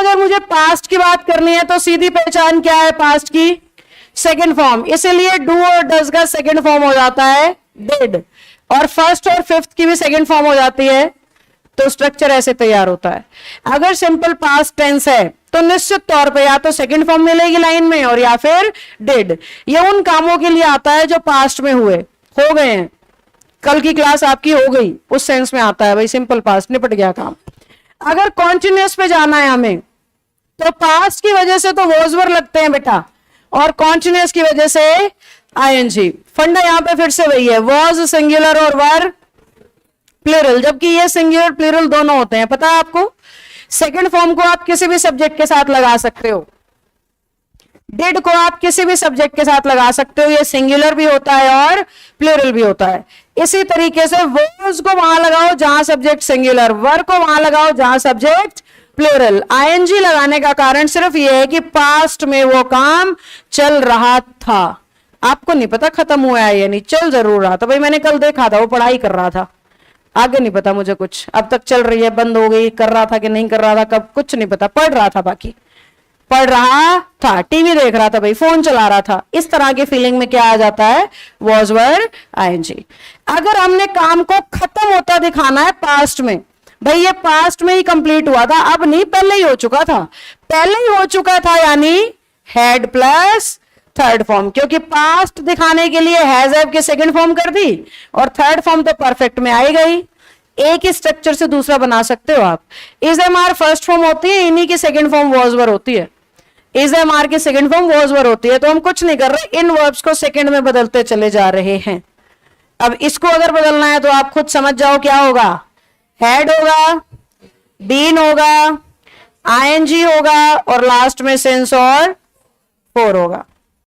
अगर मुझे पास्ट की बात करनी है तो सीधी पहचान क्या है पास्ट की? Second form. इसीलिए डू और डज का सेकंड फॉर्म हो जाता है डिड, और फर्स्ट और फिफ्थ की भी सेकंड फॉर्म हो जाती है। तो स्ट्रक्चर ऐसे तैयार होता है। अगर सिंपल पास्ट टेंस है तो निश्चित तौर पे या तो सेकंड फॉर्म मिलेगी लाइन में और या फिर डिड। ये उन कामों के लिए आता है जो पास्ट में हुए, हो गए हैं, कल की क्लास आपकी हो गई, उस सेंस में आता है भाई सिंपल पास्ट, निपट गया काम। अगर कॉन्टिन्यूअस पे जाना है हमें तो पास्ट की वजह से तो वॉज वर लगते हैं बेटा, और कॉन्टिन्यूअस की वजह से आईएनजी। फंडा यहां पे फिर से वही है, वॉज सिंगुलर और वर प्लूरल, जबकि ये सिंगुलर प्लूरल दोनों होते हैं, पता है आपको। सेकंड फॉर्म को आप किसी भी सब्जेक्ट के साथ लगा सकते हो, डिड को आप किसी भी सब्जेक्ट के साथ लगा सकते हो, ये सिंगुलर भी होता है और प्लूरल भी होता है। इसी तरीके से वॉज को वहां लगाओ जहां सब्जेक्ट सिंगुलर, वर को वहां लगाओ जहां सब्जेक्ट प्लूरल। आईएनजी लगाने का कारण सिर्फ यह है कि पास्ट में वो काम चल रहा था, आपको नहीं पता खत्म हुआ है या नहीं, चल जरूर रहा था भाई, मैंने कल देखा था वो पढ़ाई कर रहा था, आगे नहीं पता मुझे कुछ, अब तक चल रही है, बंद हो गई, कर रहा था कि नहीं कर रहा था, कब कुछ नहीं पता, पढ़ रहा था, बाकी पढ़ रहा था, टीवी देख रहा था भाई, फोन चला रहा था। इस तरह की फीलिंग में क्या आ जाता है? Was were I N G. अगर हमने काम को खत्म होता दिखाना है पास्ट में, भाई ये पास्ट में ही कंप्लीट हुआ था, अब नहीं, पहले ही हो चुका था, पहले ही हो चुका था, यानी हैड प्लस थर्ड फॉर्म, क्योंकि पास्ट दिखाने के लिए हैज हैव की सेकंड फॉर्म कर दी और थर्ड फॉर्म तो परफेक्ट में आएगा ही। एक ही स्ट्रक्चर से दूसरा बना सकते हो आप। Is am are first form होती है, इन्हीं की सेकंड फॉर्म वॉज वर होती है, इज एम आर की सेकंड फॉर्म वॉज वर होती है। तो हम कुछ नहीं कर रहे, इन वर्ब्स को सेकंड में बदलते चले जा रहे हैं। अब इसको अगर बदलना है तो आप खुद समझ जाओ क्या होगा, हैड होगा, बीन होगा, आईएनजी होगा और लास्ट में सिंस और फोर होगा।